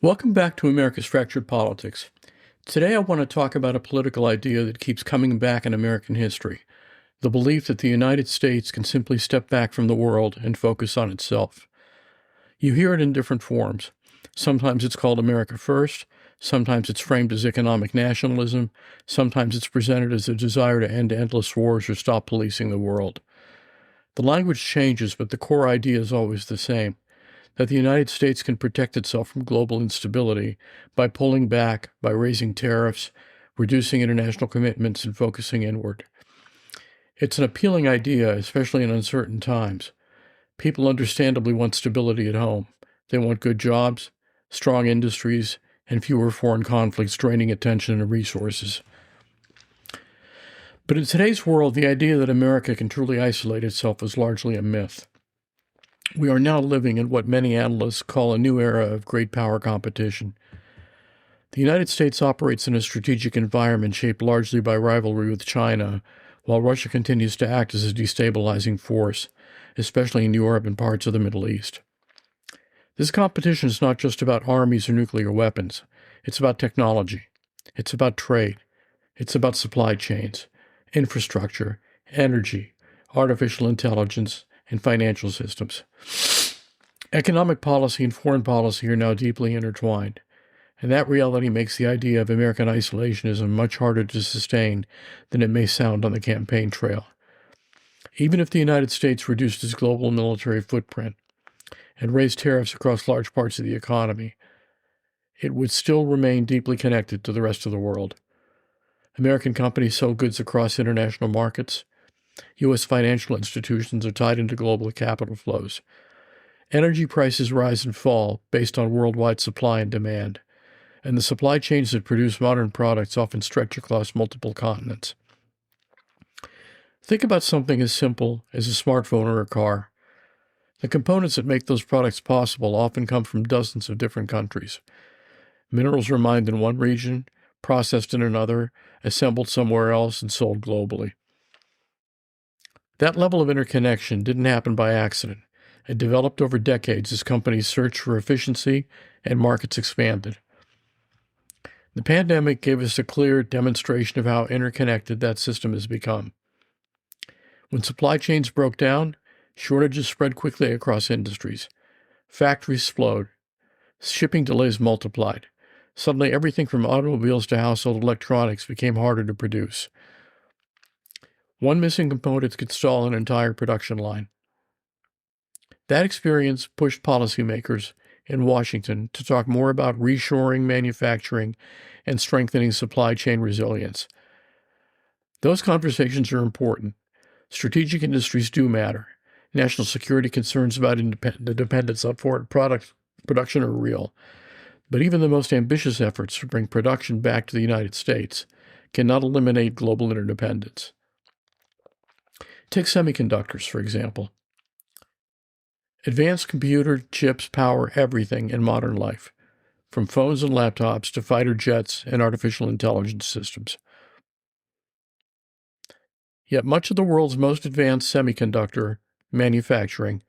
Welcome back to America's Fractured Politics. Today I want to talk about a political idea that keeps coming back in American history, the belief that the United States can simply step back from the world and focus on itself. You hear it in different forms. Sometimes it's called America First, sometimes it's framed as economic nationalism, sometimes it's presented as a desire to end endless wars or stop policing the world. The language changes, but the core idea is always the same: that the United States can protect itself from global instability by pulling back, by raising tariffs, reducing international commitments, and focusing inward. It's an appealing idea, especially in uncertain times. People understandably want stability at home. They want good jobs, strong industries, and fewer foreign conflicts draining attention and resources. But in today's world, the idea that America can truly isolate itself is largely a myth. We are now living in what many analysts call a new era of great power competition. The United States operates in a strategic environment shaped largely by rivalry with China, while Russia continues to act as a destabilizing force, especially in Europe and parts of the Middle East. This competition is not just about armies or nuclear weapons. It's about technology. It's about trade. It's about supply chains, infrastructure, energy, artificial intelligence, and financial systems. Economic policy and foreign policy are now deeply intertwined, and that reality makes the idea of American isolationism much harder to sustain than it may sound on the campaign trail. Even if the United States reduced its global military footprint and raised tariffs across large parts of the economy, it would still remain deeply connected to the rest of the world. American companies sell goods across international markets. U.S. financial institutions are tied into global capital flows. Energy prices rise and fall based on worldwide supply and demand, and the supply chains that produce modern products often stretch across multiple continents. Think about something as simple as a smartphone or a car. The components that make those products possible often come from dozens of different countries. Minerals are mined in one region, processed in another, assembled somewhere else, and sold globally. That level of interconnection didn't happen by accident. It developed over decades as companies searched for efficiency and markets expanded. The pandemic gave us a clear demonstration of how interconnected that system has become. When supply chains broke down, shortages spread quickly across industries. Factories flowed. Shipping delays multiplied. Suddenly, everything from automobiles to household electronics became harder to produce. One missing component could stall an entire production line. That experience pushed policymakers in Washington to talk more about reshoring manufacturing and strengthening supply chain resilience. Those conversations are important. Strategic industries do matter. National security concerns about the dependence on foreign production are real. But even the most ambitious efforts to bring production back to the United States cannot eliminate global interdependence. Take semiconductors, for example. Advanced computer chips power everything in modern life, from phones and laptops to fighter jets and artificial intelligence systems. Yet much of the world's most advanced semiconductor manufacturing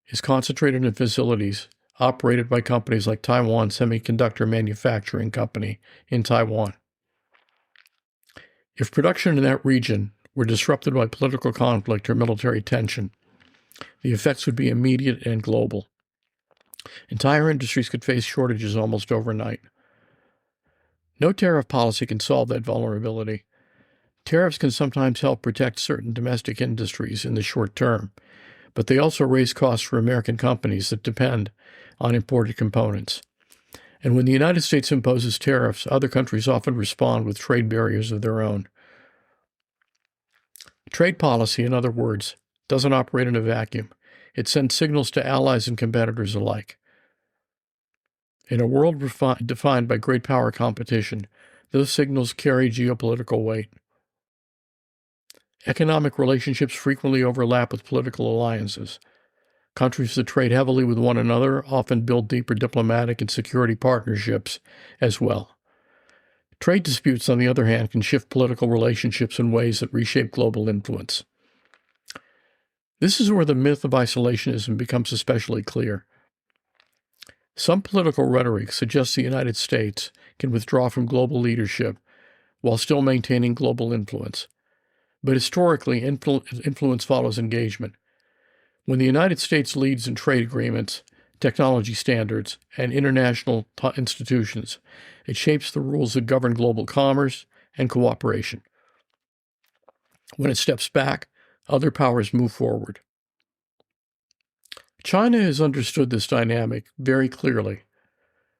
is concentrated in facilities operated by companies like Taiwan Semiconductor Manufacturing Company in Taiwan. If production in that region were disrupted by political conflict or military tension, the effects would be immediate and global. Entire industries could face shortages almost overnight. No tariff policy can solve that vulnerability. Tariffs can sometimes help protect certain domestic industries in the short term, but they also raise costs for American companies that depend on imported components. And when the United States imposes tariffs, other countries often respond with trade barriers of their own. Trade policy, in other words, doesn't operate in a vacuum. It sends signals to allies and competitors alike. In a world defined by great power competition, those signals carry geopolitical weight. Economic relationships frequently overlap with political alliances. Countries that trade heavily with one another often build deeper diplomatic and security partnerships as well. Trade disputes, on the other hand, can shift political relationships in ways that reshape global influence. This is where the myth of isolationism becomes especially clear. Some political rhetoric suggests the United States can withdraw from global leadership while still maintaining global influence. But historically, influence follows engagement. When the United States leads in trade agreements, technology standards, and international institutions, it shapes the rules that govern global commerce and cooperation. When it steps back, other powers move forward. China has understood this dynamic very clearly.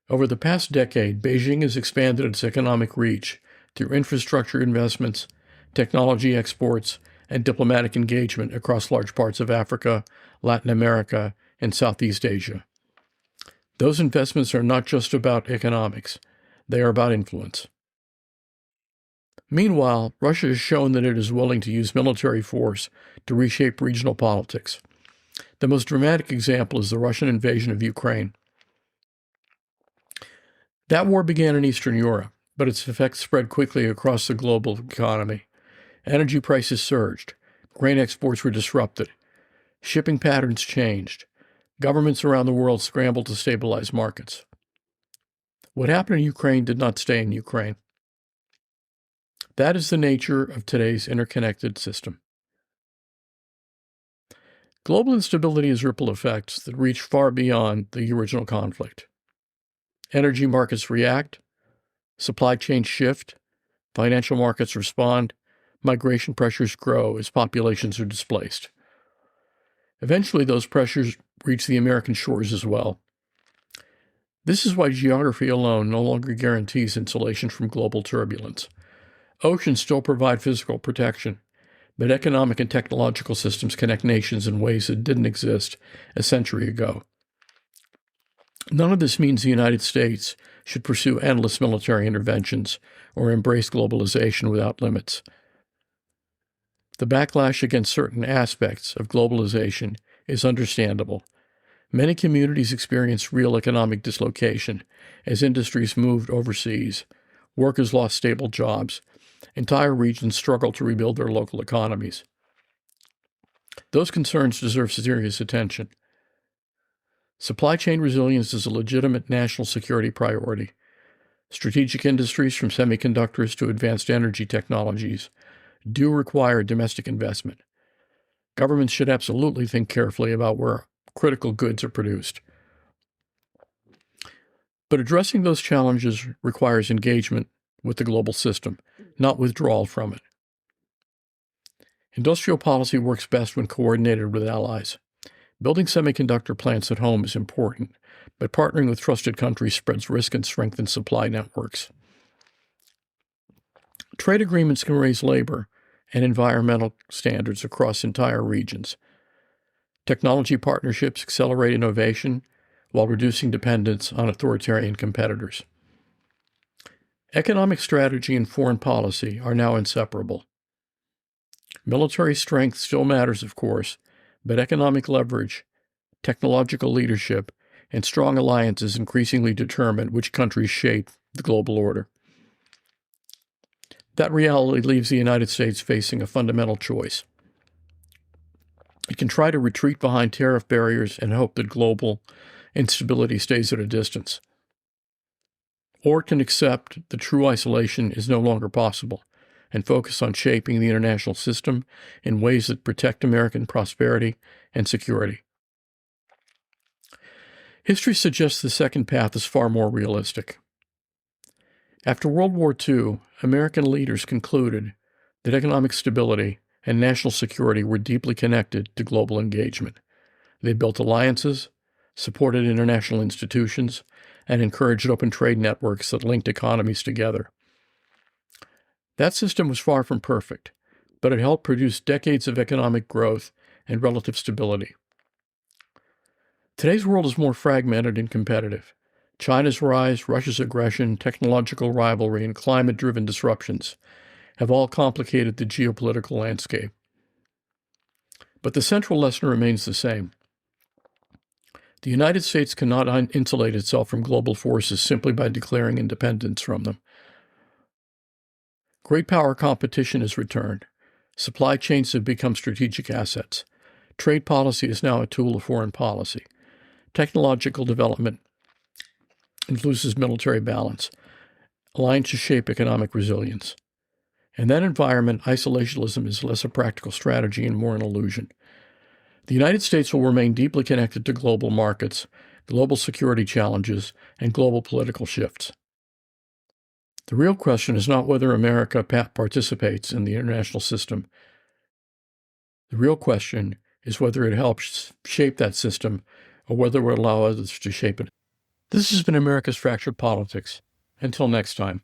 Over the past decade, Beijing has expanded its economic reach through infrastructure investments, technology exports, and diplomatic engagement across large parts of Africa, Latin America, and Southeast Asia. Those investments are not just about economics, they are about influence. Meanwhile, Russia has shown that it is willing to use military force to reshape regional politics. The most dramatic example is the Russian invasion of Ukraine. That war began in Eastern Europe, but its effects spread quickly across the global economy. Energy prices surged, grain exports were disrupted, shipping patterns changed, governments around the world scrambled to stabilize markets. What happened in Ukraine did not stay in Ukraine. That is the nature of today's interconnected system. Global instability has ripple effects that reach far beyond the original conflict. Energy markets react, supply chains shift, financial markets respond, migration pressures grow as populations are displaced. Eventually, those pressures reach the American shores as well. This is why geography alone no longer guarantees insulation from global turbulence. Oceans still provide physical protection, but economic and technological systems connect nations in ways that didn't exist a century ago. None of this means the United States should pursue endless military interventions or embrace globalization without limits. The backlash against certain aspects of globalization is understandable. Many communities experienced real economic dislocation as industries moved overseas, workers lost stable jobs, entire regions struggled to rebuild their local economies. Those concerns deserve serious attention. Supply chain resilience is a legitimate national security priority. Strategic industries, from semiconductors to advanced energy technologies, do require domestic investment. Governments should absolutely think carefully about where critical goods are produced. But addressing those challenges requires engagement with the global system, not withdrawal from it. Industrial policy works best when coordinated with allies. Building semiconductor plants at home is important, but partnering with trusted countries spreads risk and strengthens supply networks. Trade agreements can raise labor and environmental standards across entire regions. Technology partnerships accelerate innovation while reducing dependence on authoritarian competitors. Economic strategy and foreign policy are now inseparable. Military strength still matters, of course, but economic leverage, technological leadership, and strong alliances increasingly determine which countries shape the global order. That reality leaves the United States facing a fundamental choice. It can try to retreat behind tariff barriers and hope that global instability stays at a distance. Or it can accept that true isolation is no longer possible and focus on shaping the international system in ways that protect American prosperity and security. History suggests the second path is far more realistic. After World War II, American leaders concluded that economic stability and national security were deeply connected to global engagement. They built alliances, supported international institutions, and encouraged open trade networks that linked economies together. That system was far from perfect, but it helped produce decades of economic growth and relative stability. Today's world is more fragmented and competitive. China's rise, Russia's aggression, technological rivalry, and climate-driven disruptions have all complicated the geopolitical landscape. But the central lesson remains the same. The United States cannot insulate itself from global forces simply by declaring independence from them. Great power competition has returned. Supply chains have become strategic assets. Trade policy is now a tool of foreign policy. Technological development and loses military balance, aligned to shape economic resilience. In that environment, isolationism is less a practical strategy and more an illusion. The United States will remain deeply connected to global markets, global security challenges, and global political shifts. The real question is not whether America participates in the international system. The real question is whether it helps shape that system or whether it will allow others to shape it. This has been America's Fractured Politics. Until next time.